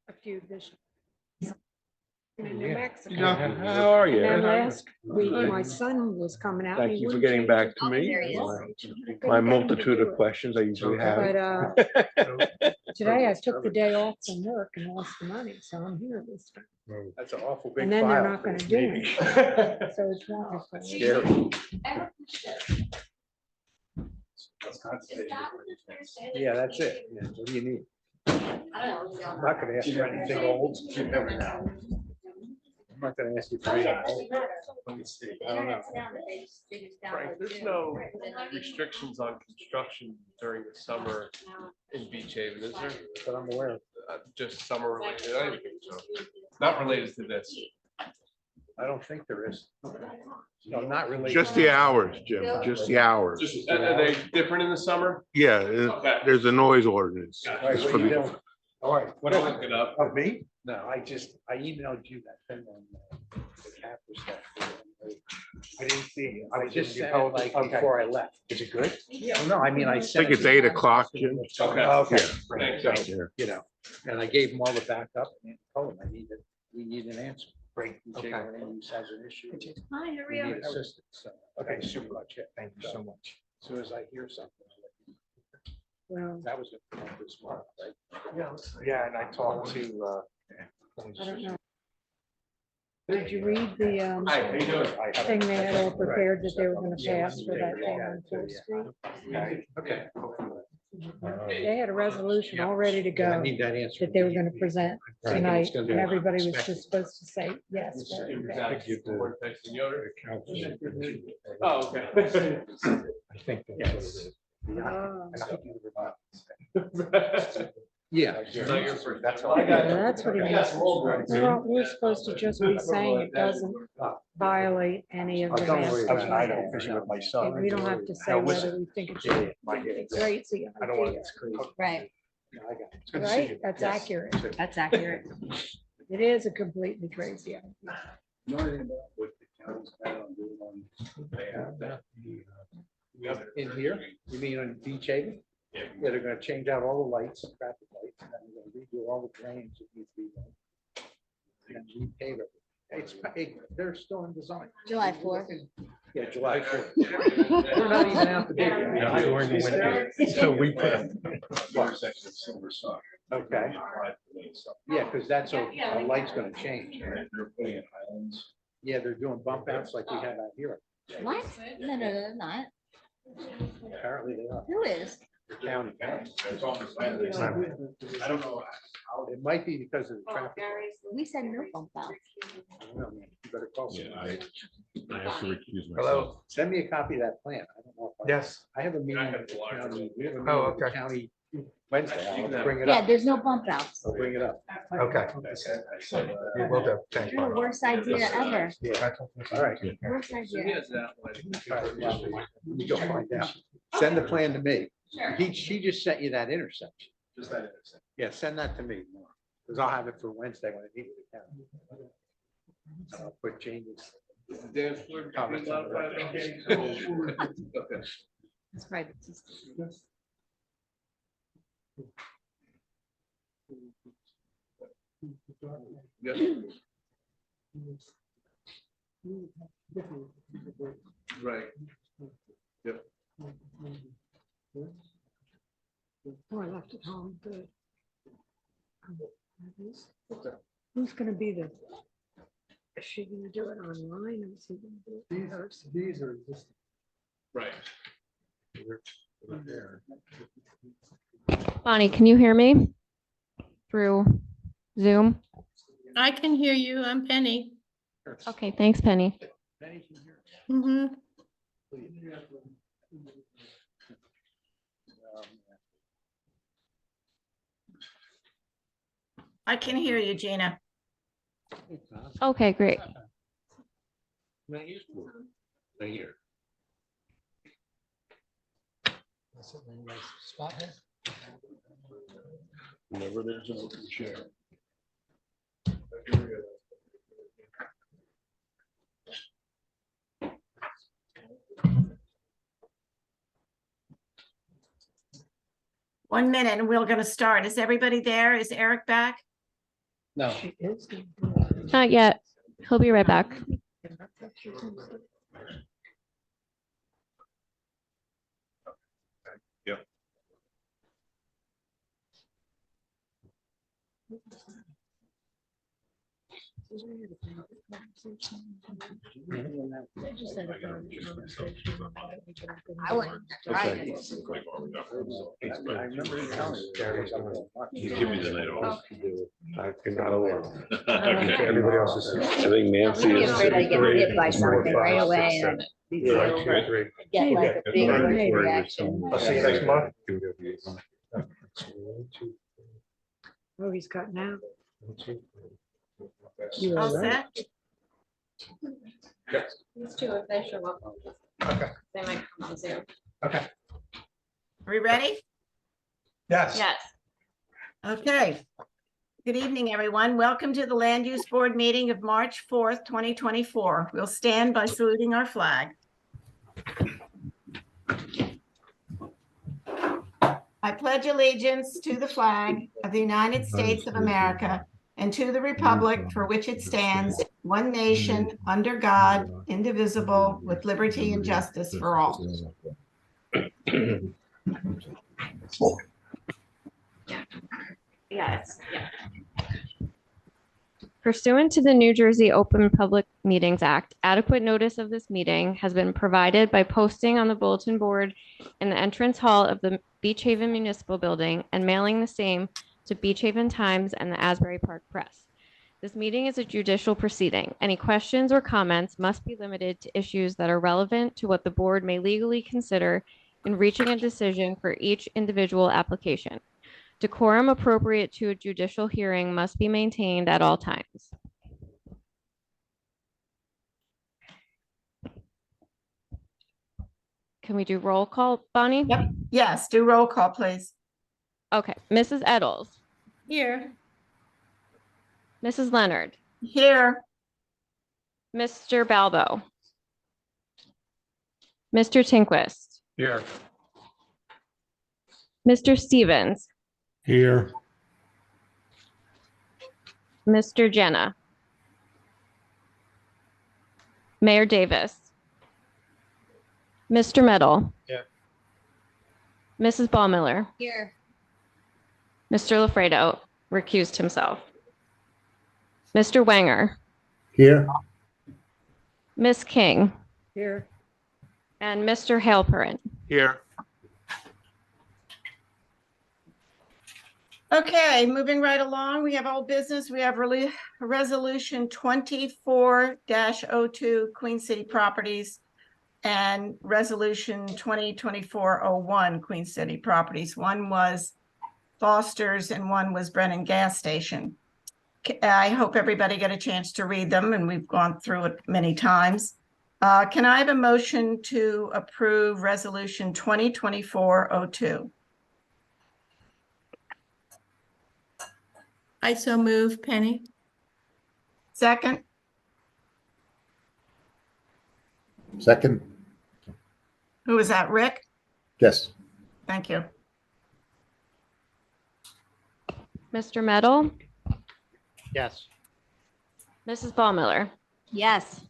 A few this. In New Mexico. How are And then you? last week, my son was coming out. and Thank he you for wouldn't getting change back his to me. There he is. registration. I My couldn't get him to multitude do of it. questions I usually have. But today I took the day off from work and lost the money, so I'm here this time. That's an awful big And then they're file not for gonna this do meeting. it. So it's wonderful. Scary. Yeah, that's it. Yeah, what do you need? I'm not gonna ask you for anything old. You never know. I'm not gonna ask you for anything old. Let me see. I don't know. Frank, there's no restrictions on construction during the summer in Beach Haven, is there? But I'm aware of. Just summer related, I don't think so. Not related to this. I don't think there is. No, not really. Just the hours, Jim, just the hours. Are they different in the summer? Yeah, there's a noise ordinance. All right, It's what for are you the- doing? All right, what I'll else? look it up. Of me? No, I emailed you that thing on the capital stuff. I didn't see it. I just sent it like before I left. Is it good? Yeah. No, I mean, I I sent. think it's 8 o'clock, Jim. Okay. Okay. Thanks. So, Yeah. you know, and I gave them all the backup and told them we need an answer. Frank, Okay. has an issue. Hi, how are We need you? assistance. So, okay, super much. Yeah, thank you so much. As soon as I hear something. I'll let you know. Well, That was this month, right? Yeah, and I talked to, I don't know. Did you read the Hi, how you doing? thing they had all prepared that they were gonna pass for that thing on Fourth Street? Okay. They had a resolution all ready to I go need that answer. that they were gonna present Right. tonight, It's gonna be and everybody was expected. just supposed to say yes. very fast. Oh, okay. I think that's what it Oh, is. Yeah. That's all I got. That's what he means. Well, we're supposed to just be saying it doesn't violate any of the. Don't worry master about it. I plan. don't fishing with my son. And we don't have to say Now, whether listen. we think it should be crazy I don't want idea, this crazy. Right, No, I got it. It's good to see right? you. That's Yes. accurate. that's accurate. It is a completely crazy idea. Know anything about what the county's planning on doing on? In here, you mean on Beach Haven? Yeah, they're gonna change out all the lights, traffic lights, and then they're gonna redo all the drains that need to be done. And repave it. They're still in design. July 4th. Yeah, July 4th. They're not even out the bid. Yeah, during the winter. So we put Okay, yeah, because that's a light's gonna change. Yeah, they're doing bump outs like we have out here. What? No, they're not. Apparently they are. Who is? The county. I don't know. It might be because of the traffic. We said no bump out. I don't know, man. You better call Yeah, somebody. I have to recuse myself. Hello, Send me a copy of that plan. I don't know if I. yes, I have a meeting with the county. We have a Oh, meeting with the okay. county Wednesday. I'll bring it Yeah, up. there's no bump outs. I'll bring it up. okay. You will do, thank You're the you. worst idea ever. Yeah, all right. Worst idea. You go find out. Send the plan to me. She just sent you that intersection. Yeah, send that to me, because I'll have it for Wednesday when I meet with the county. I'll put changes. Dance floor between lot five and eight. Okay. It's private. Yep. Right. Yep. Oh, I left it home, good. Who's gonna be the, is she gonna do it online or is he gonna do it in person? These are existing. Right. Bonnie, can you hear me through Zoom? I can hear you. I'm Penny. Okay, thanks, Penny. Mhm. I can hear you, Gina. Okay, great. Here. Whenever there's an open chair. 1 minute and we're gonna start. Is everybody there? Is Eric back? No. She is gonna do it. Not yet. He'll be right back. I wouldn't try it. I remember you telling me Jerry's on the- You give me the night off. I'm not alone. Okay. Everybody else is. I think Nancy I'd be is. afraid I'd get hit by something right away and Yeah, 2 or 3. get like a big reaction. I'll see you next month. Oh, he's got now. All set? These two, if they show up, Okay. they might come on Zoom. Okay. Are we ready? Yes. Yes. Okay. Good evening, everyone. Welcome to the Land Use Board meeting of March 4th, 2024. We'll stand by saluting our flag. I pledge allegiance to the flag of the United States of America and to the republic for which it stands, one nation, under God, indivisible, with liberty and justice for all. Yes. Pursuant to the New Jersey Open Public Meetings Act, adequate notice of this meeting has been provided by posting on the bulletin board in the entrance hall of the Beach Haven Municipal Building and mailing the same to Beach Haven Times and the Asbury Park Press. This meeting is a judicial proceeding. Any questions or comments must be limited to issues that are relevant to what the board may legally consider in reaching a decision for each individual application. Decorum appropriate to a judicial hearing must be maintained at all times. Can we do roll call, Bonnie? Yep. Yes, do roll call, please. Okay, Mrs. Eddles, Here. Mrs. Leonard, Here. Mr. Balbo, Mr. Tinquist, Here. Mr. Stevens, Here. Mr. Jenna, Mayor Davis, Mr. Meadow. Yeah. Mrs. Ballmiller, Here. Mr. LaFredo recused himself. Mr. Wanger, Here. Miss King, Here. and Mr. Halperin. Here. Okay, moving right along, we have old business. We have resolution 24-02 Queen City Properties and resolution 2024-01 Queen City Properties. One was Foster's and one was Brennan Gas Station. I hope everybody got a chance to read them, and we've gone through it many times. Can I have a motion to approve resolution 2024-02? I so move, Penny. Second, Second, who was that, Rick? yes. Thank you. Mr. Meadow, Yes. Mrs. Ballmiller, Yes.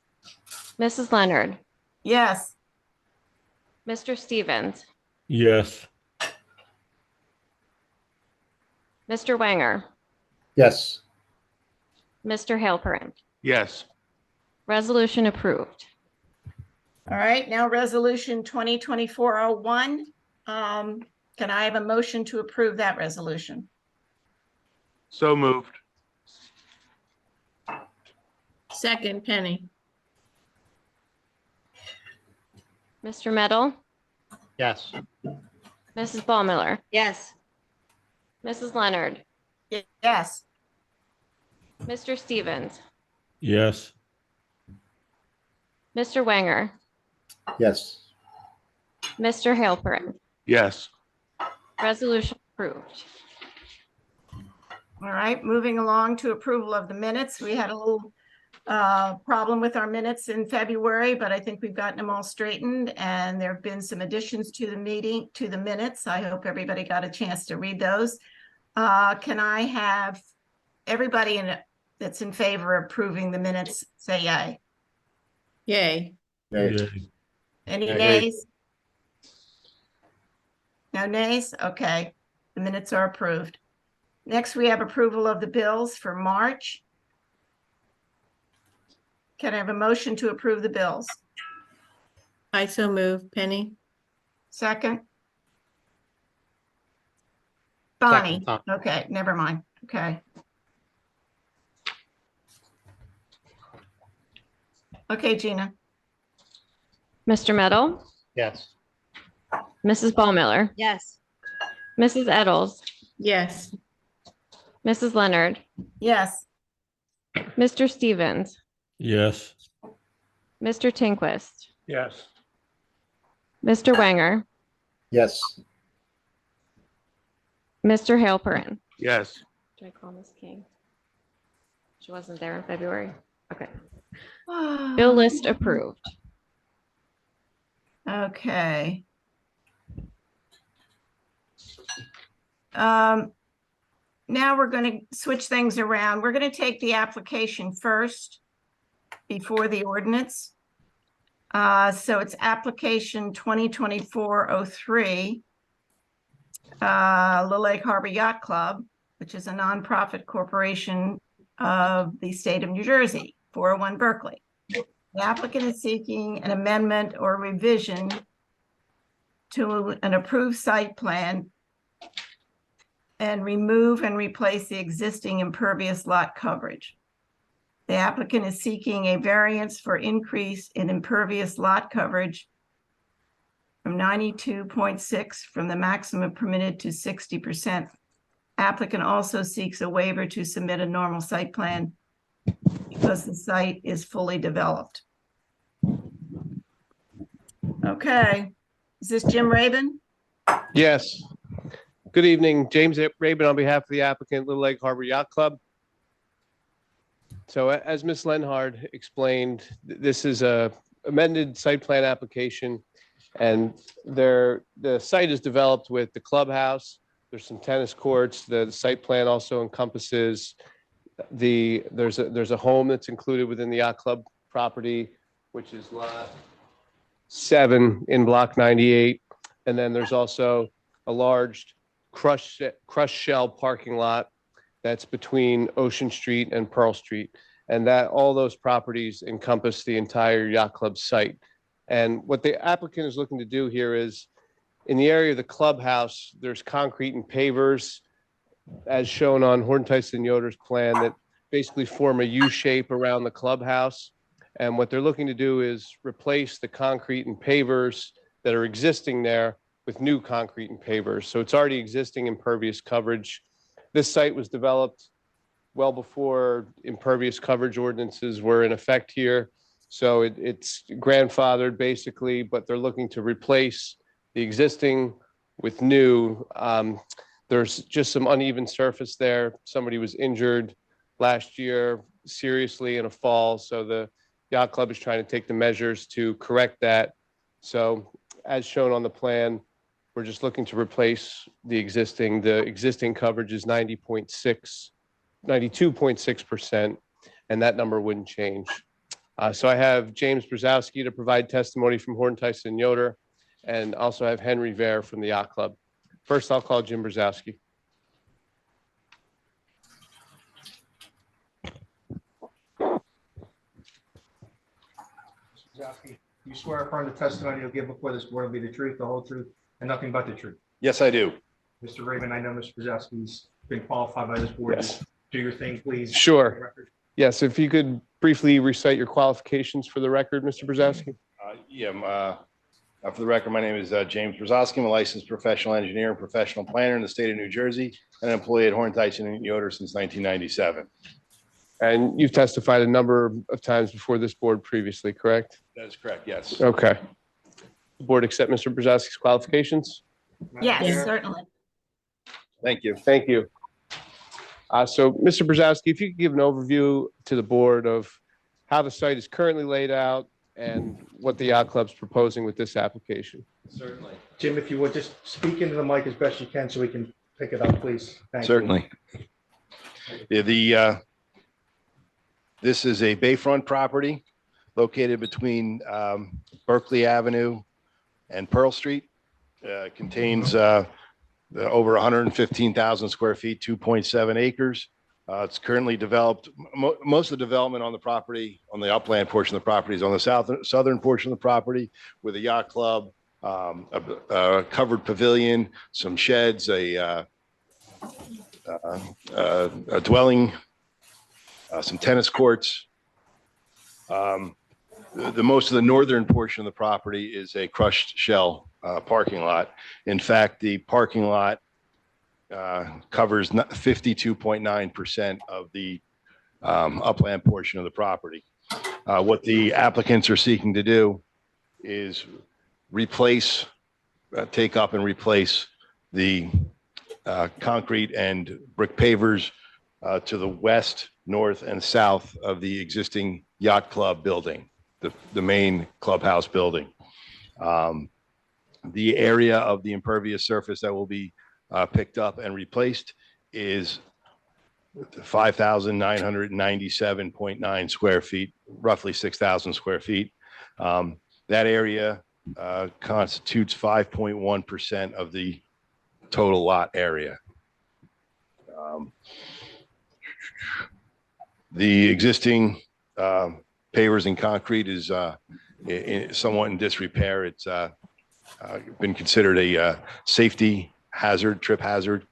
Mrs. Leonard, Yes. Mr. Stevens, Yes. Mr. Wanger, Yes. Mr. Halperin. Yes. Resolution approved. All right, now resolution 2024-01. Can I have a motion to approve that resolution? So moved. Second, Penny. Mr. Meadow, Yes. Mrs. Ballmiller, Yes. Mrs. Leonard, Yes. Mr. Stevens, Yes. Mr. Wanger, Yes. Mr. Halperin. Yes. Resolution approved. All right, moving along to approval of the minutes. We had a little problem with our minutes in February, but I think we've gotten them all straightened and there have been some additions to the meeting, to the minutes. I hope everybody got a chance to read those. Can I have everybody that's in favor of approving the minutes, say yay? Yay. Nay. Yay. Any Yay. nays? No nays? Okay, the minutes are approved. Next, we have approval of the bills for March. Can I have a motion to approve the bills? I so move. Penny? Second? Bonnie, okay, never mind, okay. Okay, Gina, Mr. Meadow, Yes. Mrs. Ballmiller, Yes. Mrs. Eddles, Yes. Mrs. Leonard, yes, Mr. Stevens, Yes. Mr. Tinquist, Yes. Mr. Wanger, Yes. Mr. Halperin. Yes. Should I call Miss King? She wasn't there in February. Okay. Bill list approved. okay. Now we're going to switch things around. We're going to take the application first before the ordinance. So it's application 2024-03, Little Lake Harbor Yacht Club, which is a nonprofit corporation of the state of New Jersey, 401 Berkeley. The applicant is seeking an amendment or revision to an approved site plan and remove and replace the existing impervious lot coverage. The applicant is seeking a variance for increase in impervious lot coverage from 92.6 from the maximum permitted to 60%. Applicant also seeks a waiver to submit a normal site plan because the site is fully developed. Okay, is this Jim Rabin? Yes. Good evening, James Rabin on behalf of the applicant, Little Lake Harbor Yacht Club. So as Ms. Lenhard explained, this is a amended site plan application, and the site is developed with the clubhouse. There's some tennis courts. The site plan also encompasses there's a home that's included within the yacht club property, which is lot 7 in block 98. And then there's also a large crushed shell parking lot that's between Ocean Street and Pearl Street. And that all those properties encompass the entire yacht club site. And what the applicant is looking to do here is, in the area of the clubhouse, there's concrete and pavers, as shown on Horton Tyson Yoder's plan, that basically form a U shape around the clubhouse. And what they're looking to do is replace the concrete and pavers that are existing there with new concrete and pavers. So it's already existing impervious coverage. This site was developed well before impervious coverage ordinances were in effect here. So it's grandfathered basically, but they're looking to replace the existing with new. There's just some uneven surface there. Somebody was injured last year seriously in a fall. So the yacht club is trying to take the measures to correct that. So as shown on the plan, we're just looking to replace the existing coverage is 92.6%, and that number wouldn't change. So I have James Brzezowski to provide testimony from Horton Tyson Yoder, and also have Henry Vare from the yacht club. First, I'll call Jim Brzezowski. You swear affirm the testimony you'll give before this board will be the truth, the whole truth, and nothing but the truth. Yes, I do. Mr. Raven, I know Mr. Brzezowski's been qualified by this board. Yes. Just do your thing, please. Sure. Yes, if you could briefly recite your qualifications for the record, Mr. Brzezowski. For the record, my name is James Brzezowski. I'm a licensed professional engineer and professional planner in the state of New Jersey, and an employee at Horton Tyson Yoder since 1997. And you've testified a number of times before this board previously, correct? That is correct, yes. Okay. The board accept Mr. Brzezowski's qualifications? Yes, Yeah. certainly. Thank you. Thank you. So, Mr. Brzezowski, if you could give an overview to the board of how the site is currently laid out and what the yacht club's proposing with this application. Certainly. Jim, if you would just speak into the mic as best you can so we can pick it up, please. Thank you. Certainly. Yeah, this is a bayfront property located between Berkeley Avenue and Pearl Street. Contains over 115,000 square feet, 2.7 acres. It's currently developed. Most of the development on the property, on the upland portion of the property, is on the southern portion of the property with a yacht club, a covered pavilion, some sheds, a dwelling, some tennis courts. Most of the northern portion of the property is a crushed shell parking lot. In fact, the parking lot covers 52.9% of the upland portion of the property. What the applicants are seeking to do is replace, take up and replace the concrete and brick pavers to the west, north, and south of the existing yacht club building, the main clubhouse building. The area of the impervious surface that will be picked up and replaced is 5,997.9 square feet, roughly 6,000 square feet. That area constitutes 5.1% of the total lot area. The existing pavers and concrete is somewhat in disrepair. It's been considered a safety hazard, trip hazard.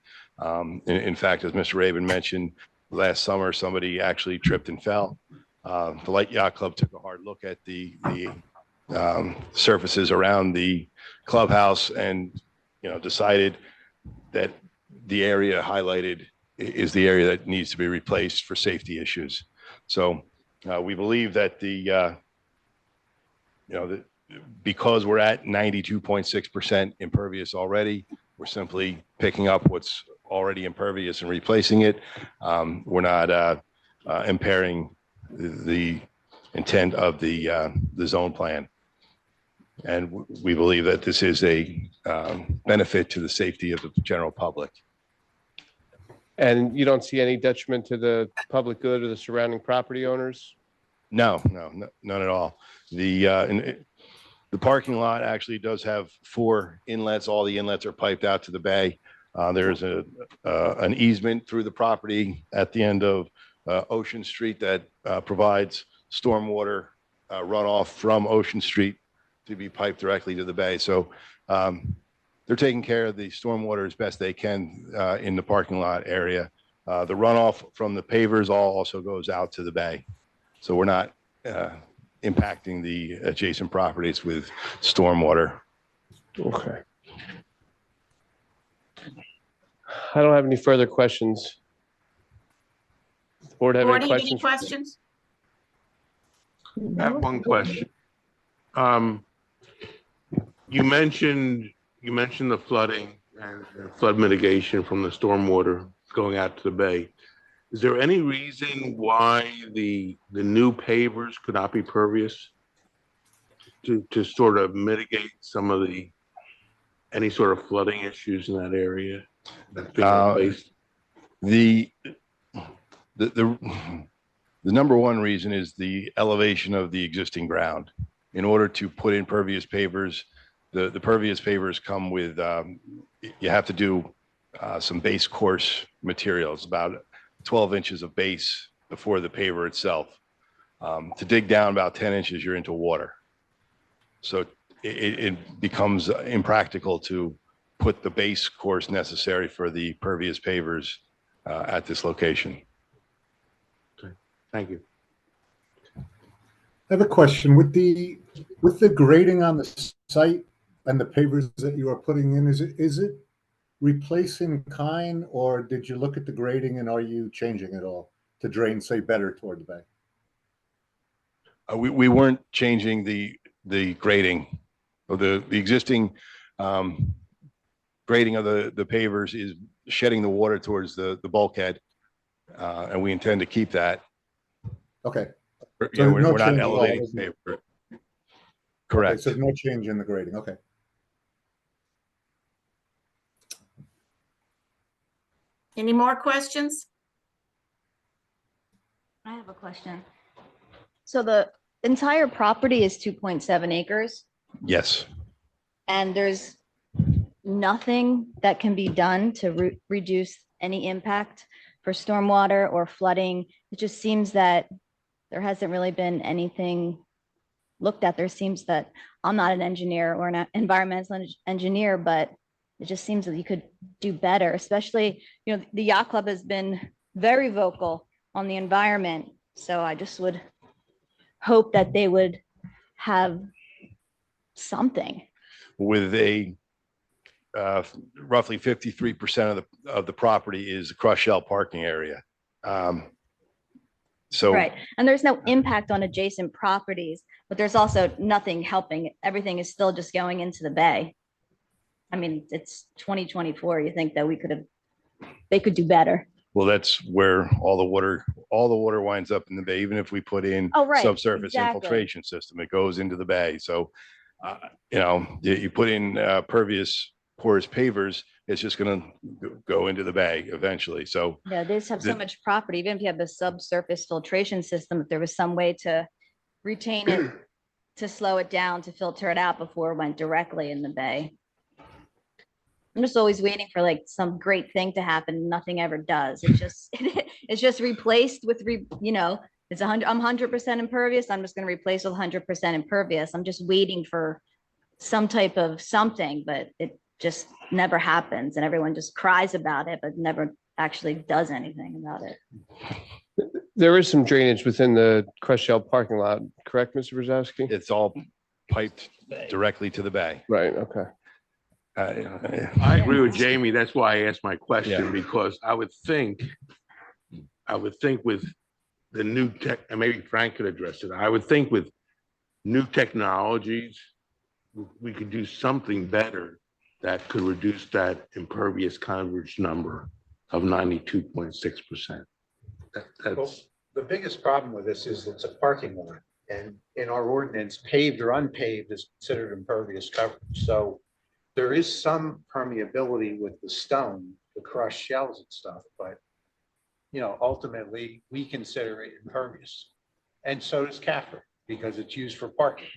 In fact, as Mr. Rabin mentioned, last summer, somebody actually tripped and fell. The Light Yacht Club took a hard look at the surfaces around the clubhouse and, decided that the area highlighted is the area that needs to be replaced for safety issues. So we believe that because we're at 92.6% impervious already, we're simply picking up what's already impervious and replacing it. We're not impairing the intent of the zone plan. And we believe that this is a benefit to the safety of the general public. And you don't see any detriment to the public good or the surrounding property owners? No, none at all. The parking lot actually does have 4 inlets. All the inlets are piped out to the bay. There's an easement through the property at the end of Ocean Street that provides stormwater runoff from Ocean Street to be piped directly to the bay. So they're taking care of the stormwater as best they can in the parking lot area. The runoff from the pavers also goes out to the bay. So we're not impacting the adjacent properties with stormwater. Okay. I don't have any further questions. Does the board have any questions? I have one question. You mentioned the flooding and flood mitigation from the stormwater going out to the bay. Is there any reason why the new pavers could not be pervious to sort of mitigate some of any sort of flooding issues in that area? The number one reason is the elevation of the existing ground. In order to put in pervious pavers, the pervious pavers come with, you have to do some base course materials, about 12 inches of base before the paver itself. To dig down about 10 inches, you're into water. So it becomes impractical to put the base course necessary for the pervious pavers at this location. Okay, thank you. I have a question. With the grading on the site and the pavers that you are putting in, is it replace in kind, or did you look at the grading and are you changing it all to drain, say, better toward the bay? We weren't changing the grading. The existing grading of the pavers is shedding the water towards the bulkhead, and we intend to keep that. Okay. Yeah, there's no we're not change at all, elevating is there? paver. Okay, Correct. so no change in the grading, okay. Any more questions? I have a question. So the entire property is 2.7 acres Yes. and there's nothing that can be done to reduce any impact for stormwater or flooding. It just seems that there hasn't really been anything looked at. There seems that I'm not an engineer or an environmental engineer, but it just seems that you could do better, especially, you know, the yacht club has been very vocal on the environment. So I just would hope that they would have something. With a roughly 53% of the property is the crushed shell parking area. So Right. And there's no impact on adjacent properties, but there's also nothing helping. Everything is still just going into the bay. I mean, it's 2024. You think that they could do better. well, that's where all the water winds up in the bay. Even if we put in Oh, right, subsurface exactly. infiltration system, it goes into the bay. So, you know, you put in pervious porous pavers, it's just going to go into the bay eventually. So Yeah, they just have so much property. Even if you have a subsurface filtration system, if there was some way to retain it, to slow it down, to filter it out before it went directly in the bay. I'm just always waiting for like some great thing to happen. Nothing ever does. It just, it's just replaced with, you know, it's 100, I'm 100% impervious. I'm just going to replace with 100% impervious. I'm just waiting for some type of something, but it just never happens. And everyone just cries about it, but never actually does anything about it. There is some drainage within the crushed shell parking lot, correct, Mr. Brzezowski? it's all piped directly to the bay. Right, okay. I agree with Jamie. That's why I asked my question, because I would think with the new tech, and maybe Frank could address it. I would think with new technologies, we could do something better that could reduce that impervious coverage number of 92.6%. That's The biggest problem with this is it's a parking lot, and in our ordinance, paved or unpaved is considered impervious coverage. So there is some permeability with the stone, the crushed shells and stuff, but you know, ultimately, we consider it impervious. And so does CAFR, because it's used for parking.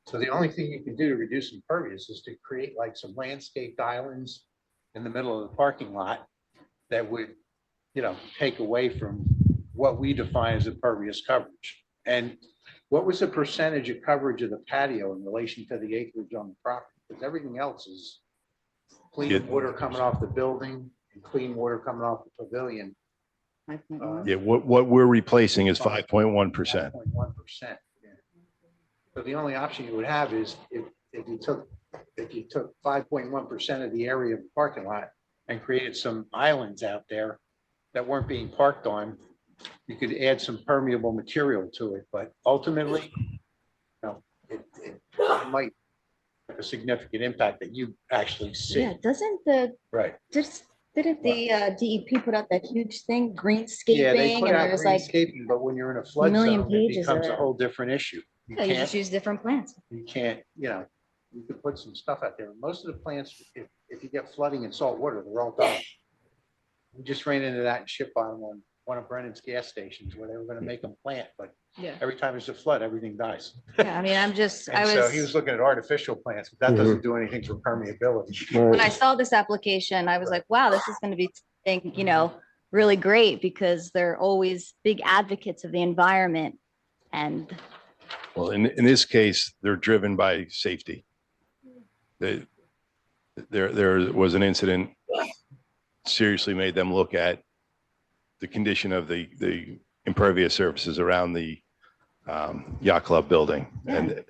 So the only thing you can do to reduce impervious is to create like some landscaped islands in the middle of the parking lot that would, you know, take away from what we define as impervious coverage. And what was the percentage of coverage of the patio in relation to the acreage on the property? Because everything else is clean water coming off the building and clean water coming off the pavilion. Yeah, what we're replacing is 5.1%. 5.1%. So the only option you would have is if you took 5.1% of the area of the parking lot and created some islands out there that weren't being parked on, you could add some permeable material to it, but ultimately, you know, it might have a significant impact that you actually see. Yeah, doesn't the, Right. didn't the DEP put out that huge thing, Yeah, they greenscaping, put and out there was like, greenscaping, but when you're in a flood million zone, it pages becomes of a it. whole different issue. You you just can't, use different plants. you can't, you know, you could put some stuff out there. Most of the plants, if you get flooding and salt water, they're all done. We just ran into that in Ship Bottom on one of Brennan's gas stations where they were gonna make them plant, but Yeah. every time there's a flood, everything dies. Yeah, I mean, I'm just, I And so he was was, looking at artificial plants, but that doesn't do anything for permeability. when I saw this application, I was like, wow, this is gonna be, you know, really great because they're always big advocates of the environment. And Well, in this case, they're driven by safety. There was an incident, seriously made them look at the condition of the impervious surfaces around the yacht club building. And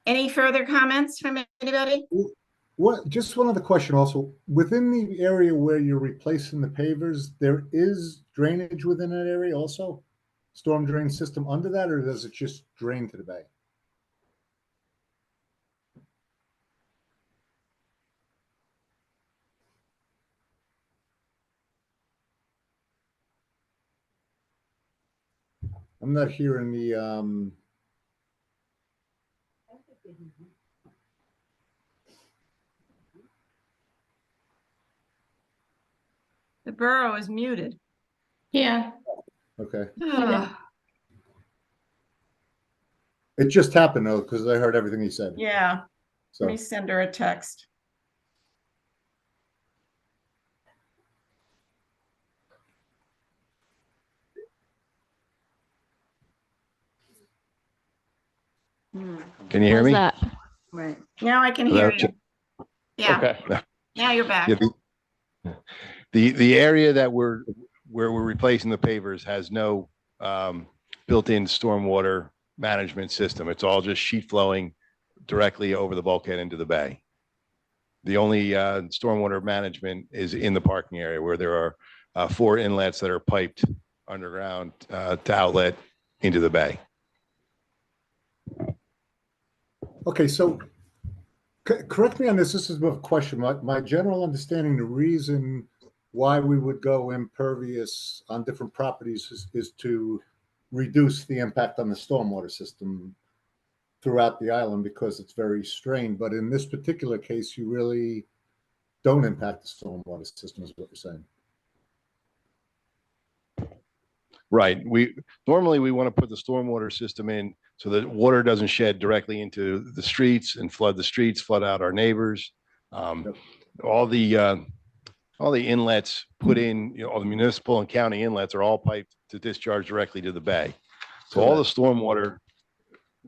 Any further comments from anybody? What, just one other question also, within the area where you're replacing the pavers, there is drainage within that area also? Storm drain system under that, or does it just drain to the bay? I'm not hearing the, The borough is muted. Yeah, okay. Ugh. It just happened though, because I heard everything he said. Yeah, So, let me send her a text. Can you hear How's me? that? Right. Now I can hear you. Yeah, Okay. now you're back. Yeah, the area that where we're replacing the pavers has no built-in stormwater management system. It's all just sheet flowing directly over the bulkhead into the bay. The only stormwater management is in the parking area where there are 4 inlets that are piped underground to outlet into the bay. okay, so correct me on this. This is a question. My general understanding, the reason why we would go impervious on different properties is to reduce the impact on the stormwater system throughout the island because it's very strained. But in this particular case, you really don't impact the stormwater system, is what you're saying. Right. We normally want to put the stormwater system in so that water doesn't shed directly into the streets and flood the streets, flood out our neighbors. All the inlets put in, all the municipal and county inlets are all piped to discharge directly to the bay. So all the stormwater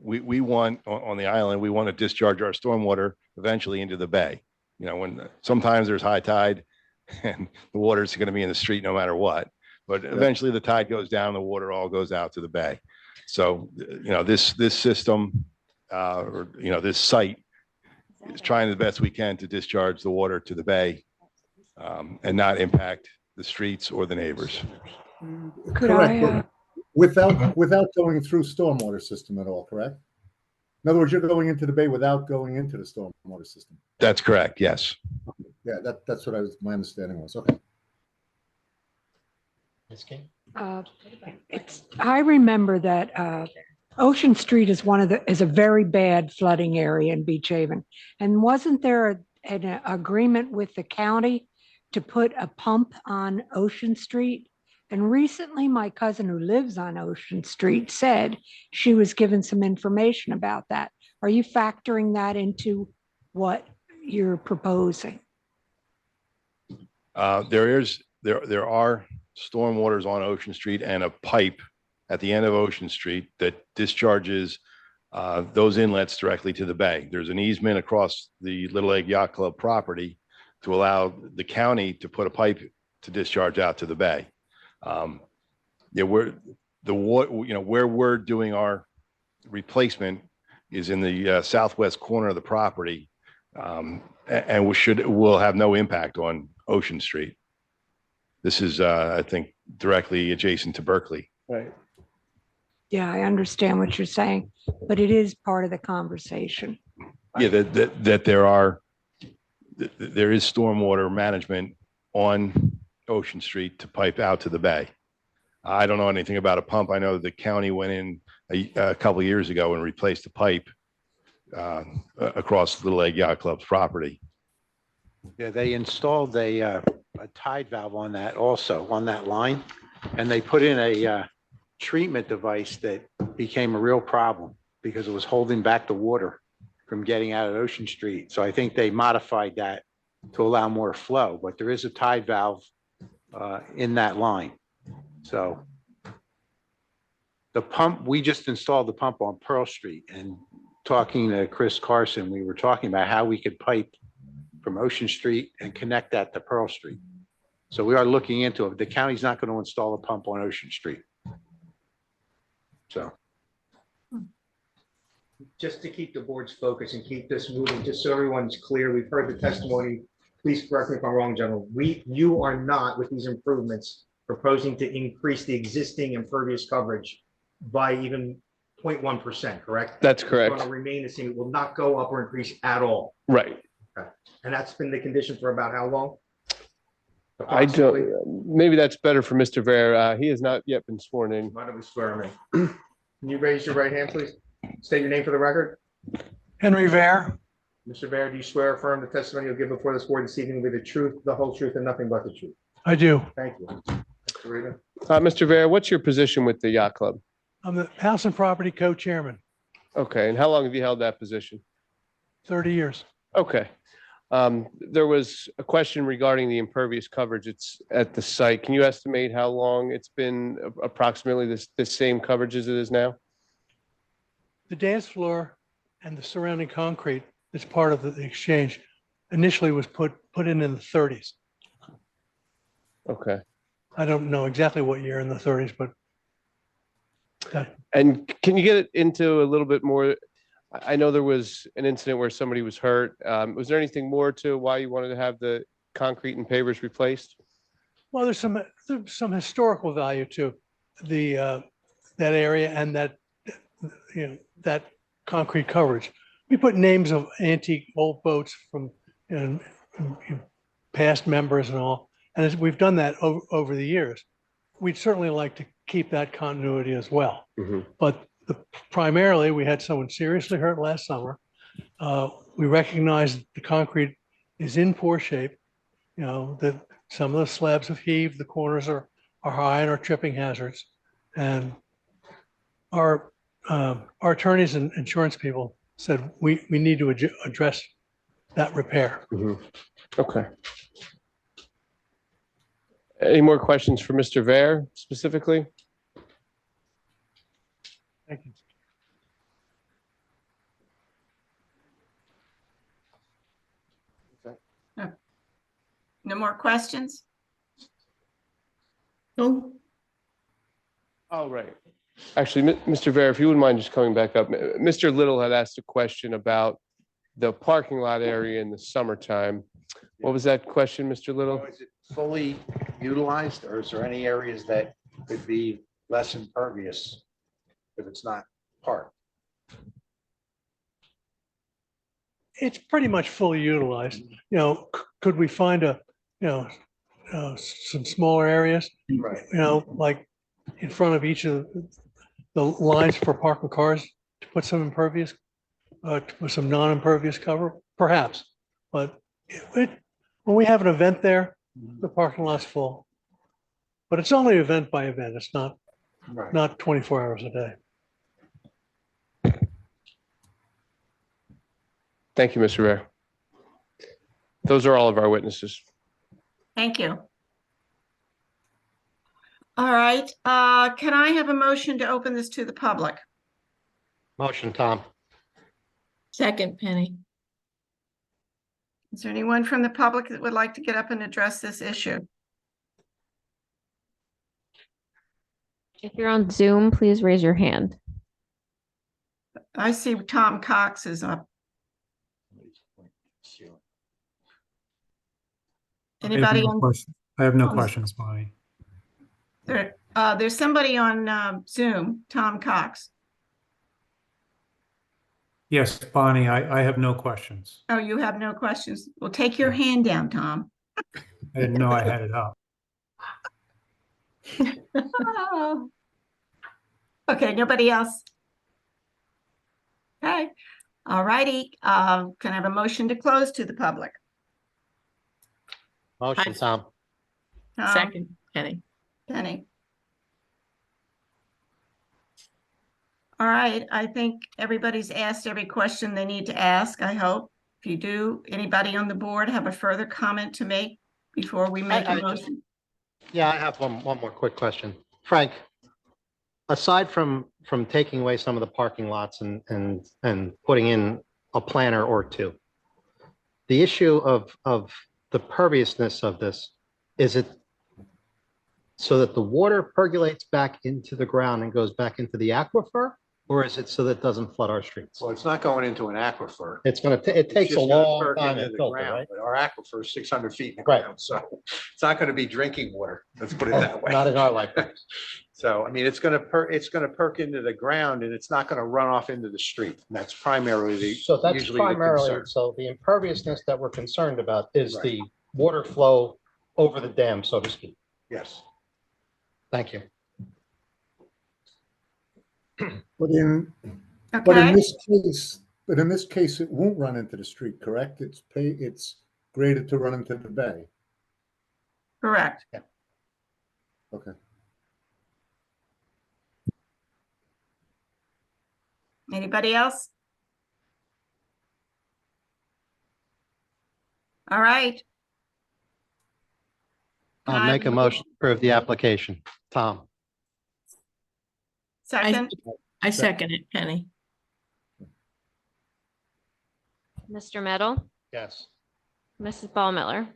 we want on the island, we want to discharge our stormwater eventually into the bay. When sometimes there's high tide and the water is going to be in the street no matter what. But eventually the tide goes down, the water all goes out to the bay. So, this system, this site is trying the best we can to discharge the water to the bay and not impact the streets or the neighbors. Could I, Without going through stormwater system at all, correct? In other words, you're going into the bay without going into the stormwater system. That's correct. Yes. Yeah, that's what my understanding was. Okay. I remember that Ocean Street is is a very bad flooding area in Beach Haven. And wasn't there an agreement with the county to put a pump on Ocean Street? And recently, my cousin who lives on Ocean Street said she was given some information about that. Are you factoring that into what you're proposing? There are stormwaters on Ocean Street and a pipe at the end of Ocean Street that discharges those inlets directly to the bay. There's an easement across the Little Egg Yacht Club property to allow the county to put a pipe to discharge out to the bay. Where we're doing our replacement is in the southwest corner of the property, and will have no impact on Ocean Street. This is, I think, directly adjacent to Berkeley. Right. Yeah, I understand what you're saying, but it is part of the conversation. Yeah, that there is stormwater management on Ocean Street to pipe out to the bay. I don't know anything about a pump. I know the county went in a couple of years ago and replaced the pipe across Little Egg Yacht Club's property. Yeah, they installed a tide valve on that also, on that line. And they put in a treatment device that became a real problem because it was holding back the water from getting out of Ocean Street. So I think they modified that to allow more flow, but there is a tide valve in that line. So the pump, we just installed the pump on Pearl Street, and talking to Chris Carson, we were talking about how we could pipe from Ocean Street and connect that to Pearl Street. So we are looking into it. The county's not going to install a pump on Ocean Street. So. just to keep the board's focus and keep this moving, just so everyone's clear, we've heard the testimony. Please correct me if I'm wrong, gentlemen. You are not, with these improvements, proposing to increase the existing impervious coverage by even 0.1%, correct? That's It's correct. going to remain the same. It will not go up or increase at all. Right. And that's been the condition for about how long? I Approximately? don't, maybe that's better for Mr. Vare. He has not yet been sworn in. Why don't we swear him in? Can you raise your right hand, please? State your name for the record. Henry Vare, Mr. Baird, do you swear or affirm the testimony you'll give before this board this evening will be the truth, the whole truth, and nothing but the truth? I do. Thank you. Mr. Rita? Mr. Vare, what's your position with the yacht club? I'm the House and Property Co-Chairman, Okay, and how long have you held that position? 30 years. Okay. There was a question regarding the impervious coverage. It's at the site. Can you estimate how long it's been approximately the same coverage as it is now? The dance floor and the surrounding concrete that's part of the exchange initially was put in the 30s. Okay. I don't know exactly what year in the 30s, but And can you get it into a little bit more? I know there was an incident where somebody was hurt. Was there anything more to why you wanted to have the concrete and pavers replaced? well, there's some historical value to the that area and that that concrete coverage. We put names of antique old boats from past members and all, and as we've done that over the years. We'd certainly like to keep that continuity as well. Mhm. But primarily, we had someone seriously hurt last summer. We recognize that the concrete is in poor shape. That some of the slabs have heaved, the corners are high and are tripping hazards. And our attorneys and insurance people said we need to address that repair. Mhm. Okay. Any more questions for Mr. Vare specifically? Thank you. No more questions? No, Oh, right. Actually, Mr. Vare, if you wouldn't mind just coming back up. Mr. Little had asked a question about the parking lot area in the summertime. What was that question, Mr. Little? Is it fully utilized, or is there any areas that could be less impervious if it's not parked? It's pretty much fully utilized. Could we find some smaller areas, Right. like in front of each of the lines for parking cars to put some impervious, to put some non-impervious cover, perhaps. But when we have an event there, the parking lot's full. But it's only event by event. It's not Right. 24 hours a day. Thank you, Mr. Vare. Those are all of our witnesses. Thank you. All right, can I have a motion to open this to the public? Motion, Tom. second, Penny. Is there anyone from the public that would like to get up and address this issue? If you're on Zoom, please raise your hand. I see Tom Cox is up. Anybody on I have no on- questions, Bonnie. there? There's somebody on Zoom, Tom Cox. Yes, Bonnie, I have no questions. Oh, you have no questions. Well, take your hand down, Tom. I didn't know I had it up. Okay, nobody else? Okay, all righty. Can I have a motion to close to the public? Motion, Tom. Tom, Second, Penny. Penny. All right, I think everybody's asked every question they need to ask, I hope. If you do, anybody on the board have a further comment to make before we make a motion? Yeah, I have one more quick question. Frank, aside from taking away some of the parking lots and putting in a planter or two, the issue of the perviousness of this, is it so that the water percolates back into the ground and goes back into the aquifer? Or is it so that it doesn't flood our streets? Well, it's not going into an aquifer. It It's takes a just gonna long perk time into to the filter, ground, right? But our aquifer is 600 feet in the Right. ground, so it's not gonna be drinking water. Let's put it that way. Not in our lifetime. So, I mean, it's gonna perk into the ground and it's not gonna run off into the street. And that's primarily So that's usually the primarily, concern. so the imperviousness that we're concerned about is Right. the water flow over the dam, so to speak. Yes. Thank you. But in Okay, this case, it won't run into the street, correct? It's graded to run into the bay. correct. Okay. Anybody else? All right. I'll make a motion to approve the application. Tom? Second, I second it, Penny. Mr. Meadow, Yes. Mrs. Ball Miller,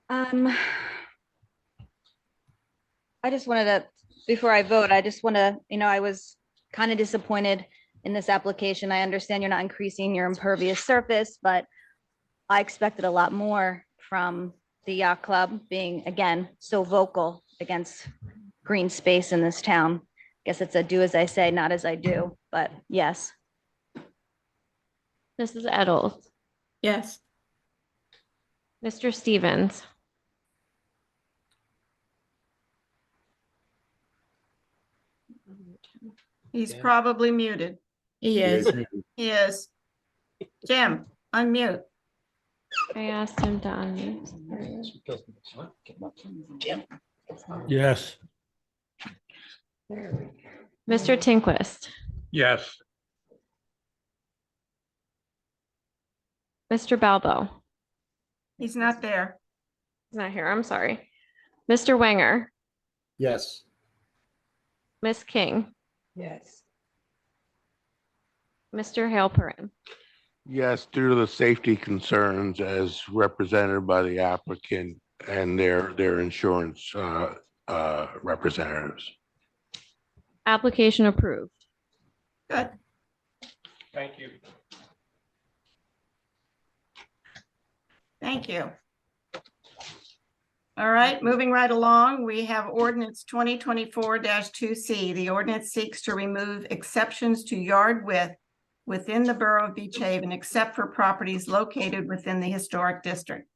I just wanted to, before I vote, I just want to, I was kind of disappointed in this application. I understand you're not increasing your impervious surface, but I expected a lot more from the yacht club being, again, so vocal against green space in this town. Guess it's a do as I say, not as I do, but yes. Mrs. Eddles, Yes. Mr. Stevens, he's probably muted. He is. He is. Jim, unmute. I asked him to unmute. Yes. Mr. Tinquist, Yes. Mr. Balbo, He's not there. he's not here, I'm sorry. Mr. Wenger, Yes. Miss King, Yes. Mr. Halperin. Yes, due to the safety concerns as represented by the applicant and their insurance representatives. Application approved. Good. Thank you. Thank you. All right, moving right along, we have ordinance 2024-2C. The ordinance seeks to remove exceptions to yard width within the borough of Beach Haven, except for properties located within the historic district.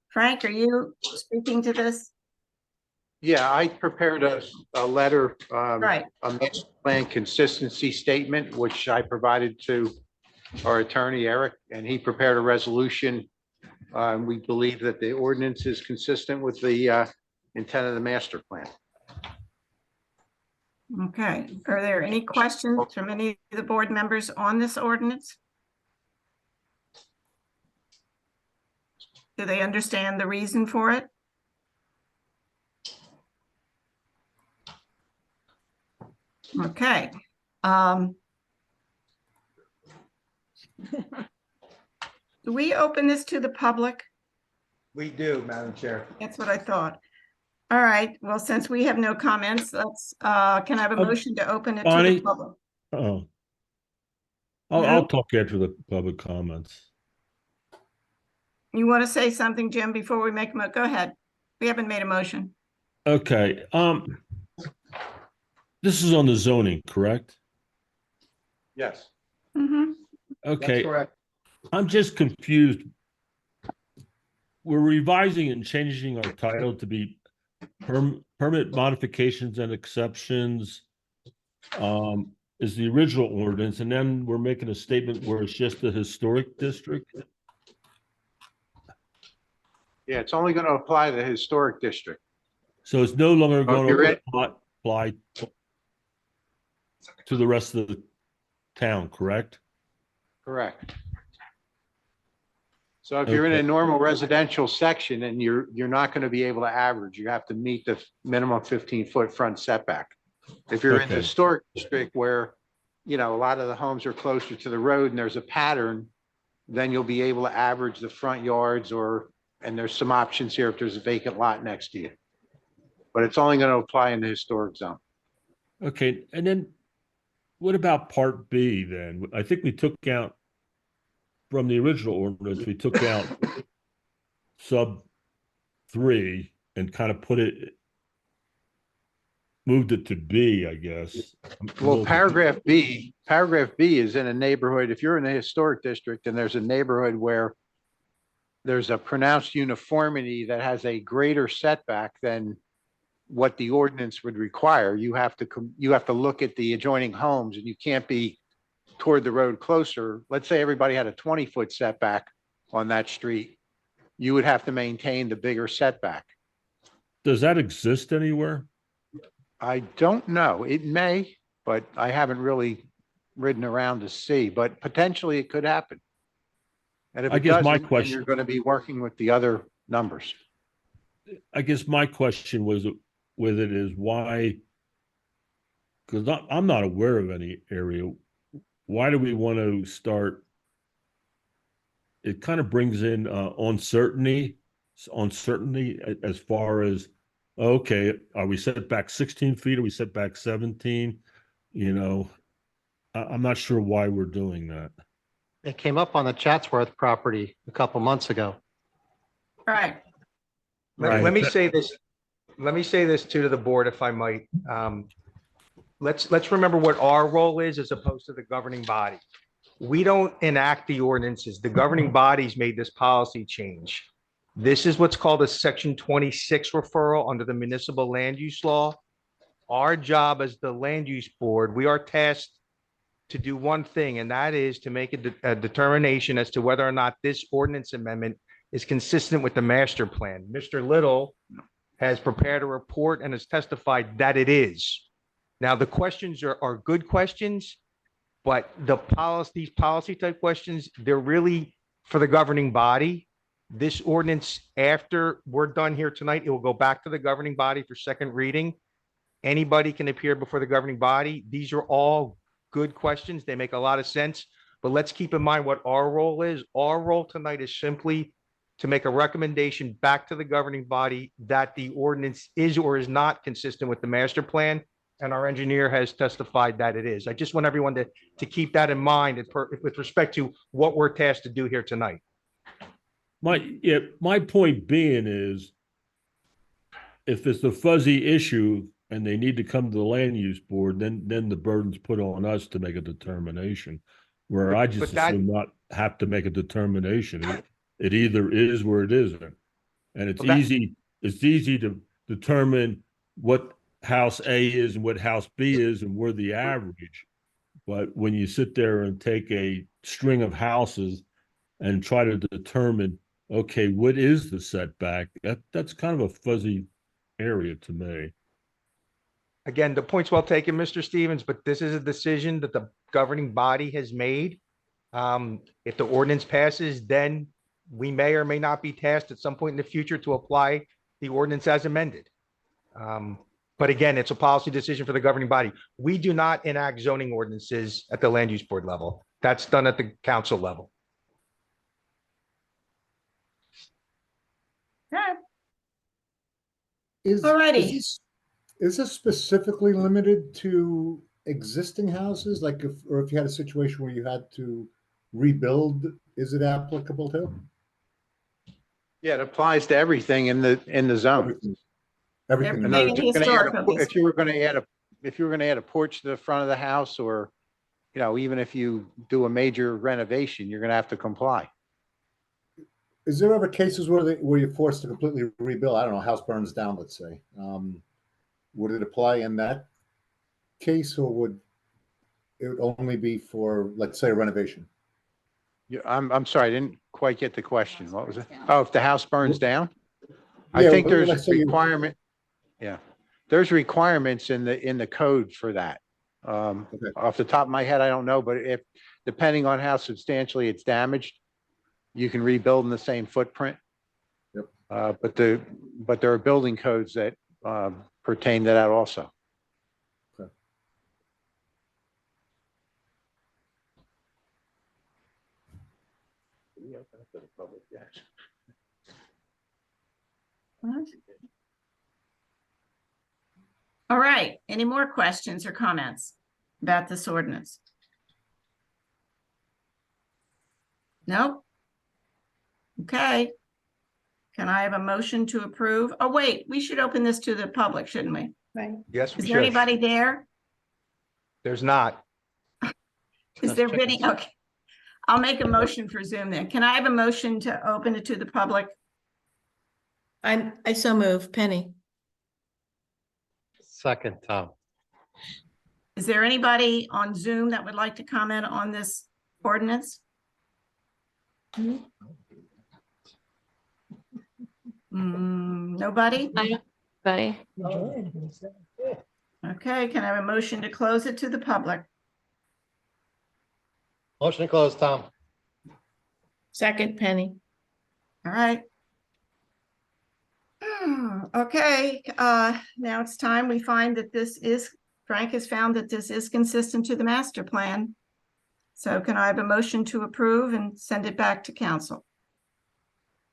Frank, are you speaking to this? Yeah, I prepared a letter, Right. a master plan consistency statement, which I provided to our attorney, Eric, and he prepared a resolution. We believe that the ordinance is consistent with the intent of the master plan. Okay, are there any questions from any of the board members on this ordinance? Do they understand the reason for it? Okay. Do we open this to the public? We do, Madam Chair. That's what I thought. All right, well, since we have no comments, can I have a motion to open it to the Bonnie? public? Oh. No? I'll talk after the public comments. You want to say something, Jim, before we make, go ahead. We haven't made a motion. Okay, this is on the zoning, correct? Yes. Mhm. Okay, correct. I'm just confused. We're revising and changing our title to be permit modifications and exceptions. Is the original ordinance, and then we're making a statement where it's just the historic district. Yeah, it's only going to apply to the historic district. So it's no longer going you're to right. apply to the rest of the town, correct? Correct. So if you're in a Okay. normal residential section and you're not going to be able to average, you have to meet the minimum 15-foot front setback. If you're in the Okay. historic district where, a lot of the homes are closer to the road and there's a pattern, then you'll be able to average the front yards and there's some options here if there's a vacant lot next to you. But it's only going to apply in the historic zone. Okay, and then what about part B then? I think we took out from the original ordinance, we took out sub 3 and kind of moved it to B, I guess. Well, paragraph B is in a neighborhood, if you're in a historic district and there's a neighborhood where there's a pronounced uniformity that has a greater setback than what the ordinance would require, you have to look at the adjoining homes, and you can't be toward the road closer. Let's say everybody had a 20-foot setback on that street. You would have to maintain the bigger setback. Does that exist anywhere? I don't know. It may, but I haven't really ridden around to see, but potentially it could happen. And if I it guess my doesn't, then question- you're going to be working with the other numbers. I guess my question was with it is why, because I'm not aware of any area. Why do we want to start? It kind of brings in uncertainty as far as, okay, are we set back 16 feet? Are we set back 17? You know, I'm not sure why we're doing that. It came up on the Chatsworth property a couple months ago. Right. Let me say this. Let me say this too to the board, if I might. Let's remember what our role is as opposed to the governing body. We don't enact the ordinances. The governing bodies made this policy change. This is what's called a section 26 referral under the municipal land use law. Our job as the land use board, we are tasked to do one thing, and that is to make a determination as to whether or not this ordinance amendment is consistent with the master plan. Mr. Little has prepared a report and has testified that it is. Now, the questions are good questions, but these policy type questions, they're really for the governing body. This ordinance, after we're done here tonight, it will go back to the governing body for second reading. Anybody can appear before the governing body. These are all good questions. They make a lot of sense, but let's keep in mind what our role is. Our role tonight is simply to make a recommendation back to the governing body that the ordinance is or is not consistent with the master plan. And our engineer has testified that it is. I just want everyone to keep that in mind with respect to what we're tasked to do here tonight. My point being is, if it's a fuzzy issue and they need to come to the land use board, then the burden's put on us to make a determination. Where I just assume not have to make a determination. It either is or it isn't. And it's easy to determine what house A is and what house B is and we're the average. But when you sit there and take a string of houses and try to determine, okay, what is the setback? That's kind of a fuzzy area to me. Again, the point's well taken, Mr. Stevens, but this is a decision that the governing body has made. If the ordinance passes, then we may or may not be tasked at some point in the future to apply the ordinance as amended. But again, it's a policy decision for the governing body. We do not enact zoning ordinances at the land use board level. That's done at the council level. Alrighty. Is this specifically limited to existing houses? Like if you had a situation where you had to rebuild, is it applicable to? Yeah, it applies to everything in the zone. Everything. In other words, if you were going to add a porch to the front of the house, or, you know, even if you do a major renovation, you're going to have to comply. Is there ever cases where you're forced to completely rebuild? I don't know, house burns down, let's say. Would it apply in that case, or would it only be for, let's say, a renovation? Yeah, I'm sorry, I didn't quite get the question. What was it? Oh, if the house burns down? Yeah, I think well, there's let's a say you- requirement. Yeah, there's requirements in the code for that. Okay. Off the top of my head, I don't know, but if, depending on how substantially it's damaged, you can rebuild in the same footprint. Yep. But there are building codes that pertain to that also. Okay. All right. Any more questions or comments? about this ordinance? Nope. Okay. Can I have a motion to approve? Oh, wait, we should open this to the public, shouldn't we? Right. Yes, we Is there should. anybody there? There's not. Is there video? Okay. I'll make a motion for Zoom then. Can I have a motion to open it to the public? I so move. Penny. Second, Tom. Is there anybody on Zoom that would like to comment on this ordinance? Nobody? Buddy. Okay, can I have a motion to close it to the public? Motion to close, Tom. Second, Penny. All right. Okay, now it's time we find that Frank has found that this is consistent to the master plan. So can I have a motion to approve and send it back to council?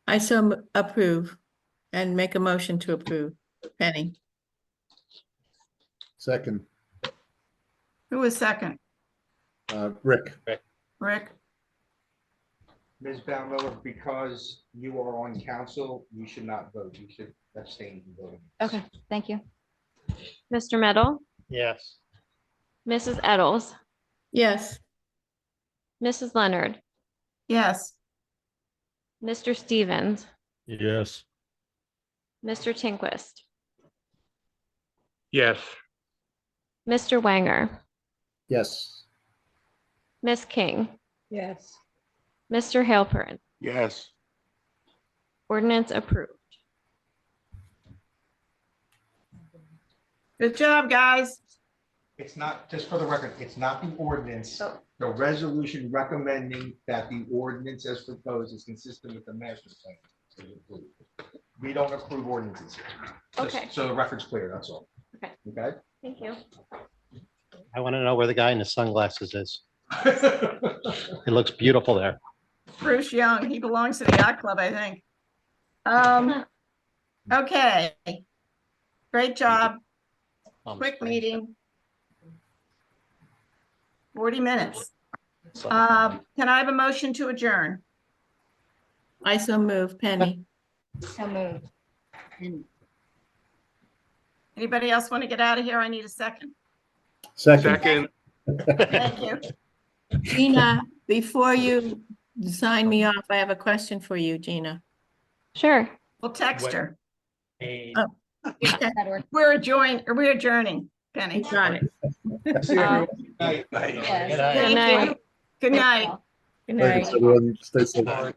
I so approve and make a motion to approve. Penny. Second, Who was second? Rick. Rick? Ms. Baumiller, because you are on council, you should not vote. You should abstain from voting. Okay, thank you. Mr. Meadow, Yes. Mrs. Eddles, Yes. Mrs. Leonard, Yes. Mr. Stevens, Yes. Mr. Tinquist, Yes. Mr. Wanger, Yes. Miss King, Yes. Mr. Halpern. Yes. Ordinance approved. Good job, guys. It's not, just for the record, it's not the ordinance. Oh. The resolution recommending that the ordinance as proposed is consistent with the master plan. is approved. We don't approve ordinances. Just Okay. So the record's clear, that's all. Okay. Okay? Thank you. I want to know where the guy in the sunglasses is. It looks beautiful there. Bruce Young, he belongs to the yacht club, I think. Okay. Great job. Quick meeting. 40 minutes. Can I have a motion to adjourn? I so move. Penny. So moved. Anybody else want to get out of here? I need a second. Second. Thank you. Gina, before you sign me off, I have a question for you, Gina. Sure. We'll text her. Oh. We're adjourning, Penny. Got it. See you, everyone. Yes. Thank you. Good night. Good night. Thanks, everyone. Stay safe.